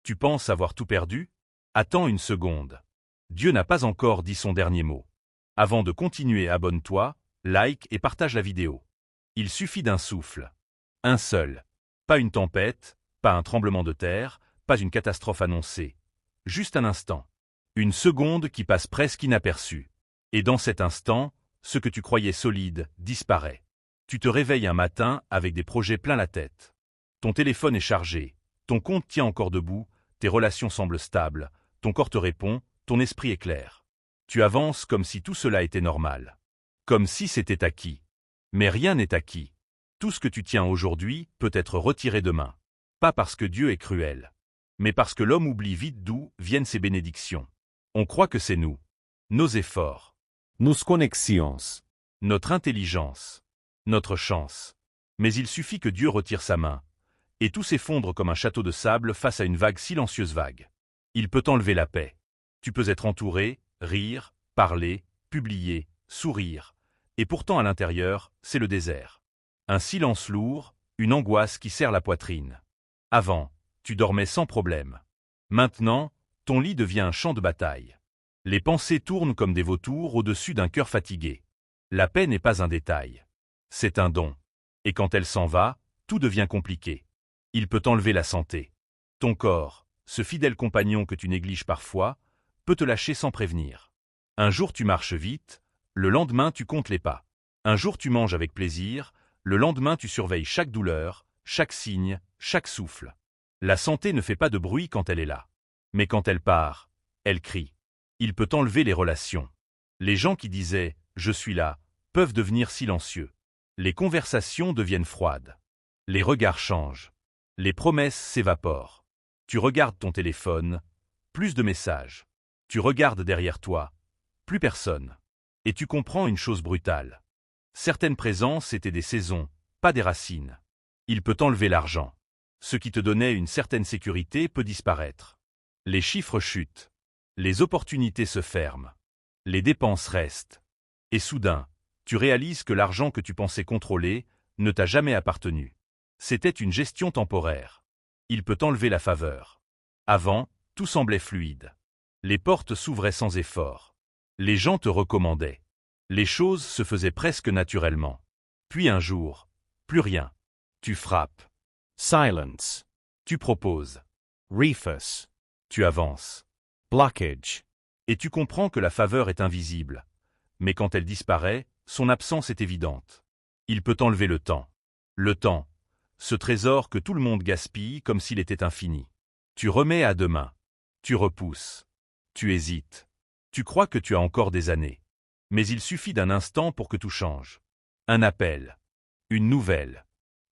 Tu penses avoir tout perdu? Attends une seconde. Dieu n'a pas encore dit son dernier mot. Avant de continuer, abonne-toi, like et partage la vidéo. Il suffit d'un souffle. Un seul. Pas une tempête, pas un tremblement de terre, pas une catastrophe annoncée. Juste un instant. Une seconde qui passe presque inaperçue. Et dans cet instant, ce que tu croyais solide disparaît. Tu te réveilles un matin avec des projets plein la tête. Ton téléphone est chargé, ton compte tient encore debout, tes relations semblent stables, ton corps te répond, ton esprit est clair. Tu avances comme si tout cela était normal. Comme si c'était acquis. Mais rien n'est acquis. Tout ce que tu tiens aujourd'hui peut être retiré demain. Pas parce que Dieu est cruel, mais parce que l'homme oublie vite d'où viennent ses bénédictions. On croit que c'est nous, nos efforts, nos connexions, notre intelligence, notre chance. Mais il suffit que Dieu retire sa main, et tout s'effondre comme un château de sable face à une vague silencieuse vague. Il peut enlever la paix. Tu peux être entouré, rire, parler, publier, sourire, et pourtant à l'intérieur, c'est le désert. Un silence lourd, une angoisse qui serre la poitrine. Avant, tu dormais sans problème. Maintenant, ton lit devient un champ de bataille. Les pensées tournent comme des vautours au-dessus d'un cœur fatigué. La paix n'est pas un détail. C'est un don. Et quand elle s'en va, tout devient compliqué. Il peut enlever la santé. Ton corps, ce fidèle compagnon que tu négliges parfois, peut te lâcher sans prévenir. Un jour tu marches vite, le lendemain tu comptes les pas. Un jour tu manges avec plaisir, le lendemain tu surveilles chaque douleur, chaque signe, chaque souffle. La santé ne fait pas de bruit quand elle est là. Mais quand elle part, elle crie. Il peut enlever les relations. Les gens qui disaient « je suis là » peuvent devenir silencieux. Les conversations deviennent froides. Les regards changent. Les promesses s'évaporent. Tu regardes ton téléphone, plus de messages. Tu regardes derrière toi, plus personne. Et tu comprends une chose brutale. Certaines présences étaient des saisons, pas des racines. Il peut enlever l'argent. Ce qui te donnait une certaine sécurité peut disparaître. Les chiffres chutent. Les opportunités se ferment. Les dépenses restent. Et soudain, tu réalises que l'argent que tu pensais contrôler ne t'a jamais appartenu. C'était une gestion temporaire. Il peut enlever la faveur. Avant, tout semblait fluide. Les portes s'ouvraient sans effort. Les gens te recommandaient. Les choses se faisaient presque naturellement. Puis un jour, plus rien. Tu frappes. silence, Tu proposes. refus, Tu avances. blockage, Et tu comprends que la faveur est invisible. Mais quand elle disparaît, son absence est évidente. Il peut enlever le temps. Le temps, ce trésor que tout le monde gaspille comme s'il était infini. Tu remets à demain. Tu repousses. Tu hésites. Tu crois que tu as encore des années. Mais il suffit d'un instant pour que tout change. Un appel. Une nouvelle.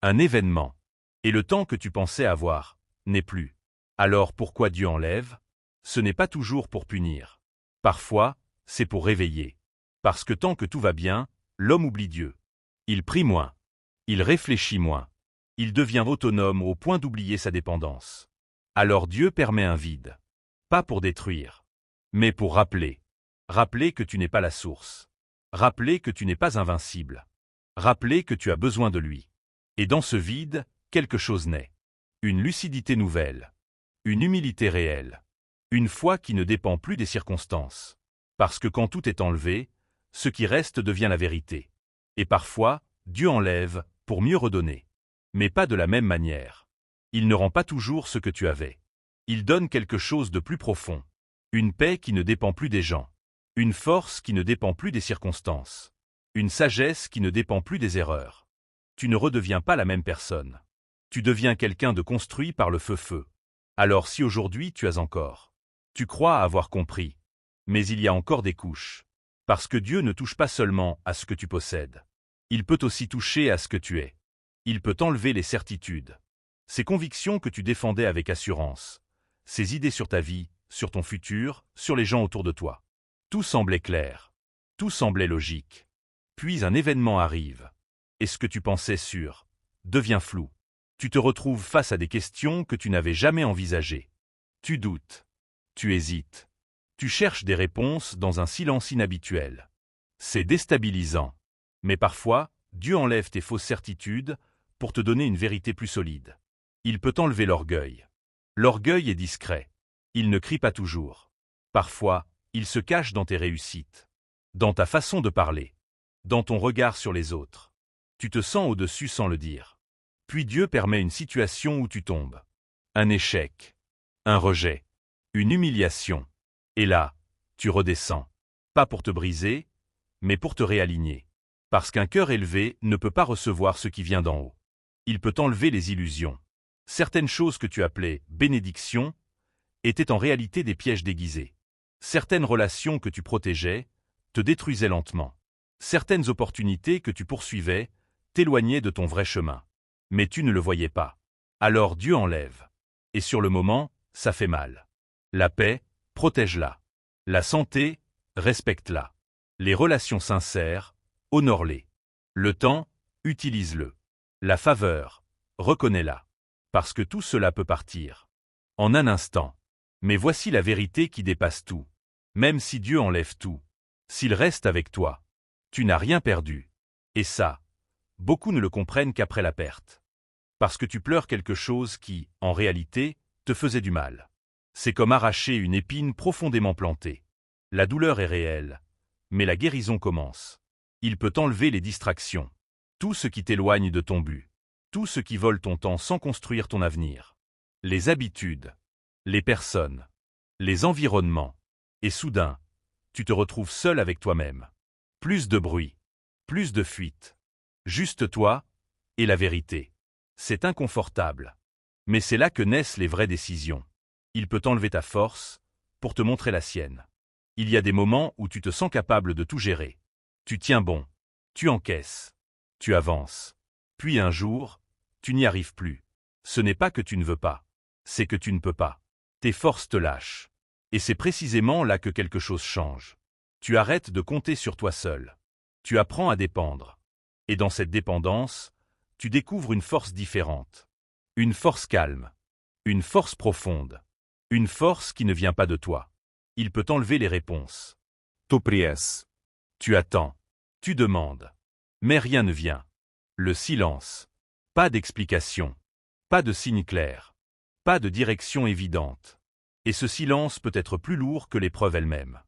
Un événement. Et le temps que tu pensais avoir n'est plus. Alors pourquoi Dieu enlève? Ce n'est pas toujours pour punir. Parfois, c'est pour réveiller. Parce que tant que tout va bien, l'homme oublie Dieu. Il prie moins. Il réfléchit moins. Il devient autonome au point d'oublier sa dépendance. Alors Dieu permet un vide. Pas pour détruire, mais pour rappeler. Rappeler que tu n'es pas la source. Rappeler que tu n'es pas invincible. Rappeler que tu as besoin de lui. Et dans ce vide, quelque chose naît. Une lucidité nouvelle. Une humilité réelle. Une foi qui ne dépend plus des circonstances. Parce que quand tout est enlevé, ce qui reste devient la vérité. Et parfois, Dieu enlève pour mieux redonner. Mais pas de la même manière. Il ne rend pas toujours ce que tu avais. Il donne quelque chose de plus profond. Une paix qui ne dépend plus des gens. Une force qui ne dépend plus des circonstances. Une sagesse qui ne dépend plus des erreurs. Tu ne redeviens pas la même personne. Tu deviens quelqu'un de construit par le feu. Alors si aujourd'hui tu as encore. Tu crois avoir compris. Mais il y a encore des couches. Parce que Dieu ne touche pas seulement à ce que tu possèdes. Il peut aussi toucher à ce que tu es. Il peut enlever les certitudes. Ces convictions que tu défendais avec assurance. Ces idées sur ta vie, sur ton futur, sur les gens autour de toi. Tout semblait clair. Tout semblait logique. Puis un événement arrive. Et ce que tu pensais sûr devient flou. Tu te retrouves face à des questions que tu n'avais jamais envisagées. Tu doutes. Tu hésites. Tu cherches des réponses dans un silence inhabituel. C'est déstabilisant. Mais parfois, Dieu enlève tes fausses certitudes pour te donner une vérité plus solide. Il peut enlever l'orgueil. L'orgueil est discret. Il ne crie pas toujours. Parfois, il se cache dans tes réussites, dans ta façon de parler, dans ton regard sur les autres. Tu te sens au-dessus sans le dire. Puis Dieu permet une situation où tu tombes. Un échec, un rejet, une humiliation. Et là, tu redescends. Pas pour te briser, mais pour te réaligner. Parce qu'un cœur élevé ne peut pas recevoir ce qui vient d'en haut. Il peut enlever les illusions. Certaines choses que tu appelais bénédictions étaient en réalité des pièges déguisés. Certaines relations que tu protégeais te détruisaient lentement. Certaines opportunités que tu poursuivais t'éloignaient de ton vrai chemin. Mais tu ne le voyais pas. Alors Dieu enlève. Et sur le moment, ça fait mal. La paix, protège-la. La santé, respecte-la. Les relations sincères, honore-les. Le temps, utilise-le. La faveur, reconnais-la. Parce que tout cela peut partir. En un instant. Mais voici la vérité qui dépasse tout. Même si Dieu enlève tout, s'il reste avec toi, tu n'as rien perdu. Et ça, beaucoup ne le comprennent qu'après la perte. Parce que tu pleures quelque chose qui, en réalité, te faisait du mal. C'est comme arracher une épine profondément plantée. La douleur est réelle, mais la guérison commence. Il peut enlever les distractions, tout ce qui t'éloigne de ton but, tout ce qui vole ton temps sans construire ton avenir. Les habitudes, les personnes, les environnements. Et soudain, tu te retrouves seul avec toi-même. Plus de bruit, plus de fuite. Juste toi et la vérité. C'est inconfortable. Mais c'est là que naissent les vraies décisions. Il peut enlever ta force pour te montrer la sienne. Il y a des moments où tu te sens capable de tout gérer. Tu tiens bon, tu encaisses, tu avances. Puis un jour, tu n'y arrives plus. Ce n'est pas que tu ne veux pas, c'est que tu ne peux pas. Tes forces te lâchent. Et c'est précisément là que quelque chose change. Tu arrêtes de compter sur toi seul. Tu apprends à dépendre. Et dans cette dépendance, tu découvres une force différente. Une force calme. Une force profonde. Une force qui ne vient pas de toi. Il peut enlever les réponses. Tu pries. Tu attends. Tu demandes. Mais rien ne vient. Le silence. Pas d'explication. Pas de signe clair. Pas de direction évidente. Et ce silence peut être plus lourd que l'épreuve elle-même.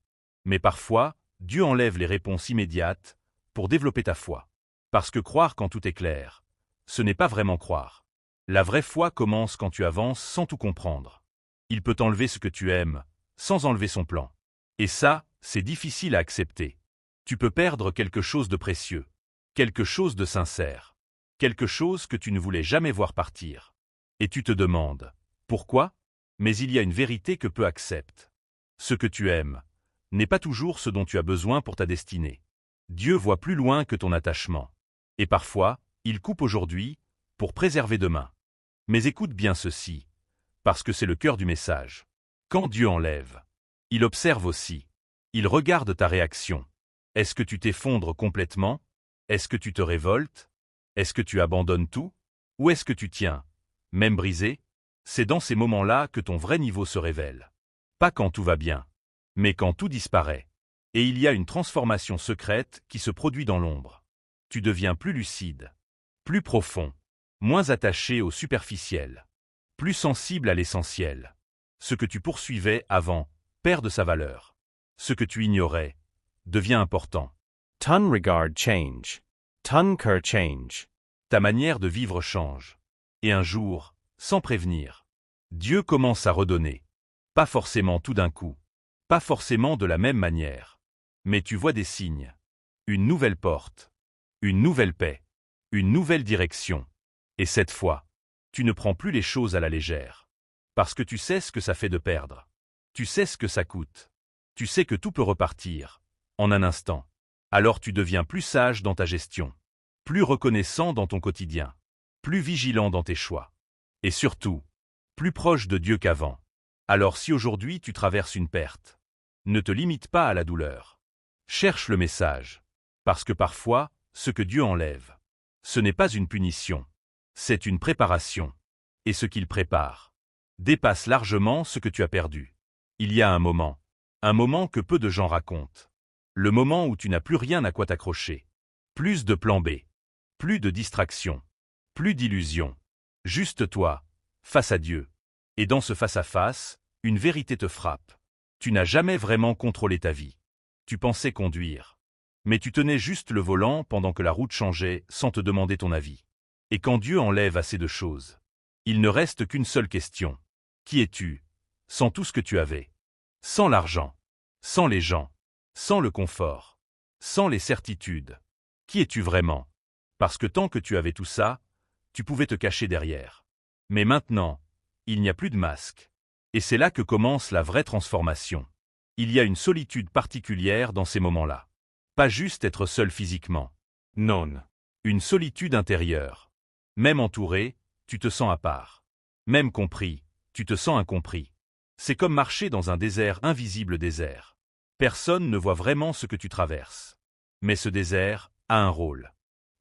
Mais parfois, Dieu enlève les réponses immédiates pour développer ta foi. Parce que croire quand tout est clair, ce n'est pas vraiment croire. La vraie foi commence quand tu avances sans tout comprendre. Il peut enlever ce que tu aimes, sans enlever son plan. Et ça, c'est difficile à accepter. Tu peux perdre quelque chose de précieux, quelque chose de sincère, quelque chose que tu ne voulais jamais voir partir. Et tu te demandes, pourquoi ? Mais il y a une vérité que peu acceptent. Ce que tu aimes n'est pas toujours ce dont tu as besoin pour ta destinée. Dieu voit plus loin que ton attachement. Et parfois, il coupe aujourd'hui pour préserver demain. Mais écoute bien ceci, parce que c'est le cœur du message. Quand Dieu enlève, il observe aussi. Il regarde ta réaction. Est-ce que tu t'effondres complètement ? Est-ce que tu te révoltes ? Est-ce que tu abandonnes tout ? Ou est-ce que tu tiens, même brisé ? C'est dans ces moments-là que ton vrai niveau se révèle. Pas quand tout va bien, mais quand tout disparaît. Et il y a une transformation secrète qui se produit dans l'ombre. Tu deviens plus lucide, plus profond, moins attaché au superficiel, plus sensible à l'essentiel. Ce que tu poursuivais avant perd de sa valeur. Ce que tu ignorais devient important. Ton regard change. Ton cœur change. Ta manière de vivre change. Et un jour, sans prévenir, Dieu commence à redonner. Pas forcément tout d'un coup, pas forcément de la même manière. Mais tu vois des signes. Une nouvelle porte, une nouvelle paix, une nouvelle direction. Et cette fois, tu ne prends plus les choses à la légère. Parce que tu sais ce que ça fait de perdre. Tu sais ce que ça coûte. Tu sais que tout peut repartir, en un instant. Alors tu deviens plus sage dans ta gestion, plus reconnaissant dans ton quotidien, plus vigilant dans tes choix. Et surtout, plus proche de Dieu qu'avant. Alors si aujourd'hui tu traverses une perte, ne te limite pas à la douleur. Cherche le message. Parce que parfois, ce que Dieu enlève, ce n'est pas une punition, c'est une préparation. Et ce qu'il prépare dépasse largement ce que tu as perdu. Il y a un moment que peu de gens racontent. Le moment où tu n'as plus rien à quoi t'accrocher. Plus de plan B, plus de distractions, plus d'illusions. Juste toi, face à Dieu. Et dans ce face-à-face, une vérité te frappe. Tu n'as jamais vraiment contrôlé ta vie. Tu pensais conduire. Mais tu tenais juste le volant pendant que la route changeait sans te demander ton avis. Et quand Dieu enlève assez de choses, il ne reste qu'une seule question. Qui es-tu, sans tout ce que tu avais? Sans l'argent, sans les gens, sans le confort, sans les certitudes. Qui es-tu vraiment? Parce que tant que tu avais tout ça, tu pouvais te cacher derrière. Mais maintenant, il n'y a plus de masque. Et c'est là que commence la vraie transformation. Il y a une solitude particulière dans ces moments-là. Pas juste être seul physiquement. Non. Une solitude intérieure. Même entouré, tu te sens à part. Même compris, tu te sens incompris. C'est comme marcher dans un désert invisible désert. Personne ne voit vraiment ce que tu traverses. Mais ce désert a un rôle.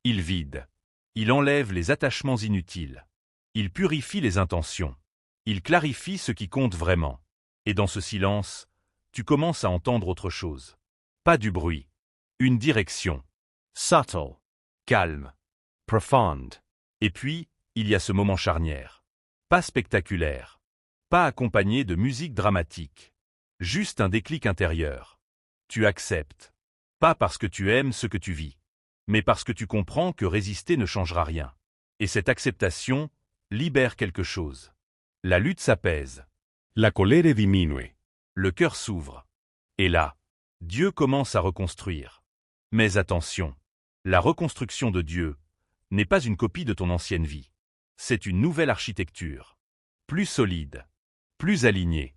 Il vide. Il enlève les attachements inutiles. Il purifie les intentions. Il clarifie ce qui compte vraiment. Et dans ce silence, tu commences à entendre autre chose. Pas du bruit. Une direction. Subtle. Calme. Profound. Et puis, il y a ce moment charnière. Pas spectaculaire. Pas accompagné de musique dramatique. Juste un déclic intérieur. Tu acceptes. Pas parce que tu aimes ce que tu vis, mais parce que tu comprends que résister ne changera rien. Et cette acceptation libère quelque chose. La lutte s'apaise. La colère diminue. Le cœur s'ouvre. Et là, Dieu commence à reconstruire. Mais attention, la reconstruction de Dieu n'est pas une copie de ton ancienne vie. C'est une nouvelle architecture. Plus solide, plus alignée,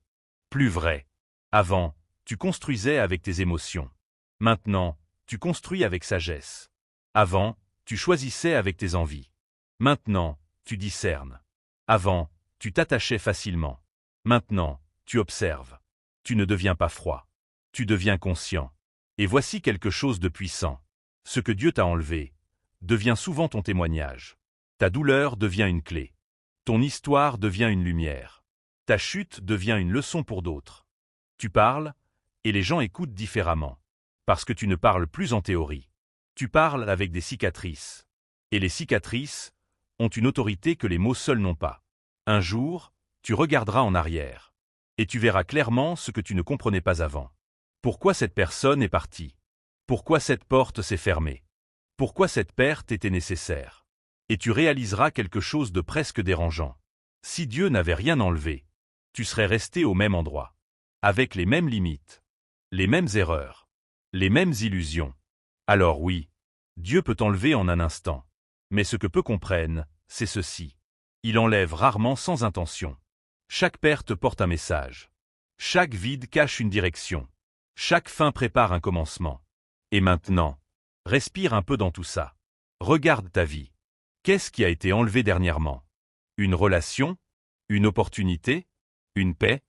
plus vraie. Avant, tu construisais avec tes émotions. Maintenant, tu construis avec sagesse. Avant, tu choisissais avec tes envies. Maintenant, tu discernes. Avant, tu t'attachais facilement. Maintenant, tu observes. Tu ne deviens pas froid. Tu deviens conscient. Et voici quelque chose de puissant. Ce que Dieu t'a enlevé devient souvent ton témoignage. Ta douleur devient une clé. Ton histoire devient une lumière. Ta chute devient une leçon pour d'autres. Tu parles, et les gens écoutent différemment. Parce que tu ne parles plus en théorie. Tu parles avec des cicatrices. Et les cicatrices ont une autorité que les mots seuls n'ont pas. Un jour, tu regarderas en arrière. Et tu verras clairement ce que tu ne comprenais pas avant. Pourquoi cette personne est partie? Pourquoi cette porte s'est fermée? Pourquoi cette perte était nécessaire? Et tu réaliseras quelque chose de presque dérangeant. Si Dieu n'avait rien enlevé, tu serais resté au même endroit. Avec les mêmes limites, les mêmes erreurs, les mêmes illusions. Alors oui, Dieu peut t'enlever en un instant. Mais ce que peu comprennent, c'est ceci. Il enlève rarement sans intention. Chaque perte porte un message. Chaque vide cache une direction. Chaque fin prépare un commencement. Et maintenant, respire un peu dans tout ça. Regarde ta vie. Qu'est-ce qui a été enlevé dernièrement? Une relation? Une opportunité? Une paix?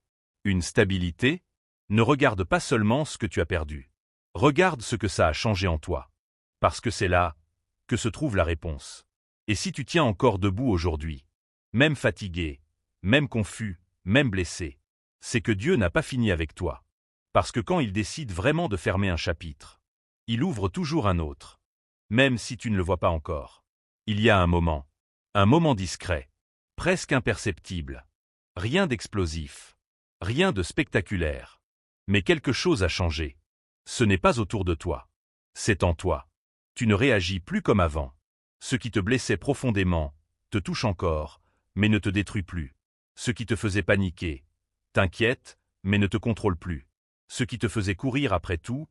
Une stabilité? Ne regarde pas seulement ce que tu as perdu. Regarde ce que ça a changé en toi. Parce que c'est là que se trouve la réponse. Et si tu tiens encore debout aujourd'hui, même fatigué, même confus, même blessé, c'est que Dieu n'a pas fini avec toi. Parce que quand il décide vraiment de fermer un chapitre, il ouvre toujours un autre. Même si tu ne le vois pas encore. Il y a un moment discret, presque imperceptible. Rien d'explosif, rien de spectaculaire. Mais quelque chose a changé. Ce n'est pas autour de toi. C'est en toi. Tu ne réagis plus comme avant. Ce qui te blessait profondément te touche encore, mais ne te détruit plus. Ce qui te faisait paniquer t'inquiète, mais ne te contrôle plus. Ce qui te faisait courir après tout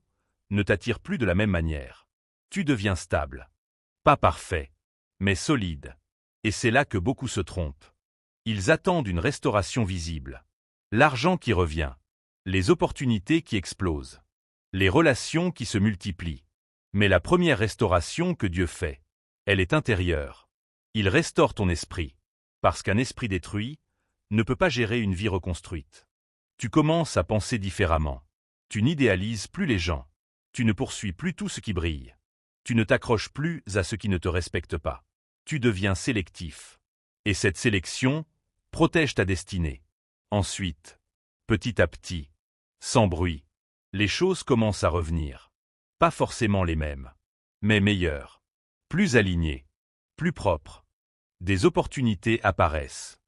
ne t'attire plus de la même manière. Tu deviens stable. Pas parfait, mais solide. Et c'est là que beaucoup se trompent. Ils attendent une restauration visible. L'argent qui revient. Les opportunités qui explosent. Les relations qui se multiplient. Mais la première restauration que Dieu fait, elle est intérieure. Il restaure ton esprit. Parce qu'un esprit détruit ne peut pas gérer une vie reconstruite. Tu commences à penser différemment. Tu n'idéalises plus les gens. Tu ne poursuis plus tout ce qui brille. Tu ne t'accroches plus à ce qui ne te respecte pas. Tu deviens sélectif. Et cette sélection protège ta destinée. Ensuite, petit à petit, sans bruit, les choses commencent à revenir. Pas forcément les mêmes, mais meilleures. Plus alignées, plus propres. Des opportunités apparaissent.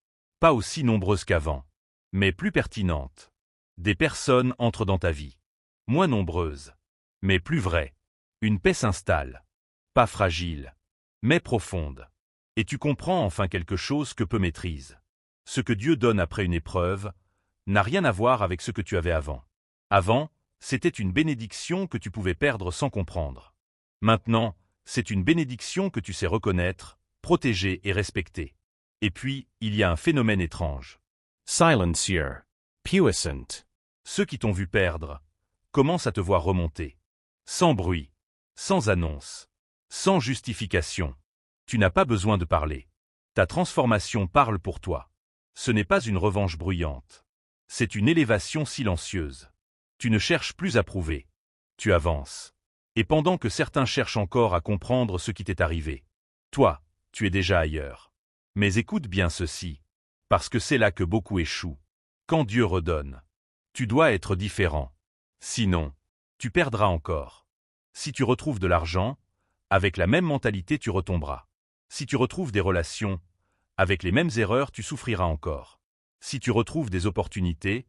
Pas aussi nombreuses qu'avant, mais plus pertinentes. Des personnes entrent dans ta vie. Moins nombreuses, mais plus vraies. Une paix s'installe. Pas fragile, mais profonde. Et tu comprends enfin quelque chose que peu maîtrisent. Ce que Dieu donne après une épreuve n'a rien à voir avec ce que tu avais avant. Avant, c'était une bénédiction que tu pouvais perdre sans comprendre. Maintenant, c'est une bénédiction que tu sais reconnaître, protéger et respecter. Et puis, il y a un phénomène étrange. Silencieux. Puissant. Ceux qui t'ont vu perdre commencent à te voir remonter. Sans bruit, sans annonce, sans justification. Tu n'as pas besoin de parler. Ta transformation parle pour toi. Ce n'est pas une revanche bruyante. C'est une élévation silencieuse. Tu ne cherches plus à prouver. Tu avances. Et pendant que certains cherchent encore à comprendre ce qui t'est arrivé, toi, tu es déjà ailleurs. Mais écoute bien ceci, parce que c'est là que beaucoup échouent. Quand Dieu redonne, tu dois être différent. Sinon, tu perdras encore. Si tu retrouves de l'argent, avec la même mentalité tu retomberas. Si tu retrouves des relations, avec les mêmes erreurs tu souffriras encore. Si tu retrouves des opportunités,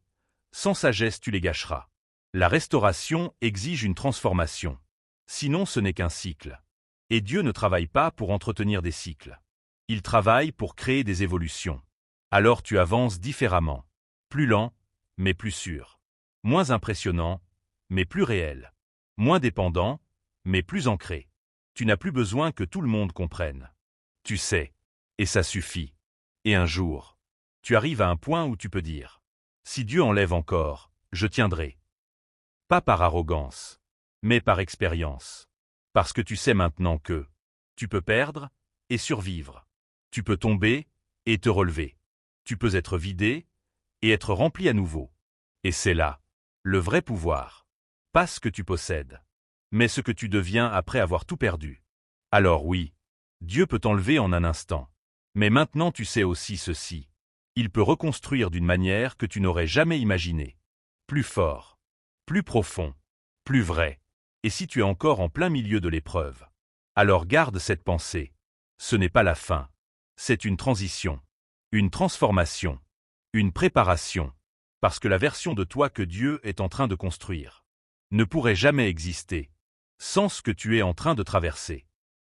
sans sagesse tu les gâcheras. La restauration exige une transformation. Sinon ce n'est qu'un cycle. Et Dieu ne travaille pas pour entretenir des cycles. Il travaille pour créer des évolutions. Alors tu avances différemment. Plus lent, mais plus sûr. Moins impressionnant, mais plus réel. Moins dépendant, mais plus ancré. Tu n'as plus besoin que tout le monde comprenne. Tu sais, et ça suffit. Et un jour, tu arrives à un point où tu peux dire « Si Dieu enlève encore, je tiendrai. » Pas par arrogance, mais par expérience. Parce que tu sais maintenant que tu peux perdre et survivre. Tu peux tomber et te relever. Tu peux être vidé et être rempli à nouveau. Et c'est là le vrai pouvoir. Pas ce que tu possèdes, mais ce que tu deviens après avoir tout perdu. Alors oui, Dieu peut t'enlever en un instant. Mais maintenant tu sais aussi ceci. Il peut reconstruire d'une manière que tu n'aurais jamais imaginée. Plus fort, plus profond, plus vrai. Et si tu es encore en plein milieu de l'épreuve, alors garde cette pensée. Ce n'est pas la fin. C'est une transition, une transformation, une préparation. Parce que la version de toi que Dieu est en train de construire ne pourrait jamais exister sans ce que tu es en train de traverser.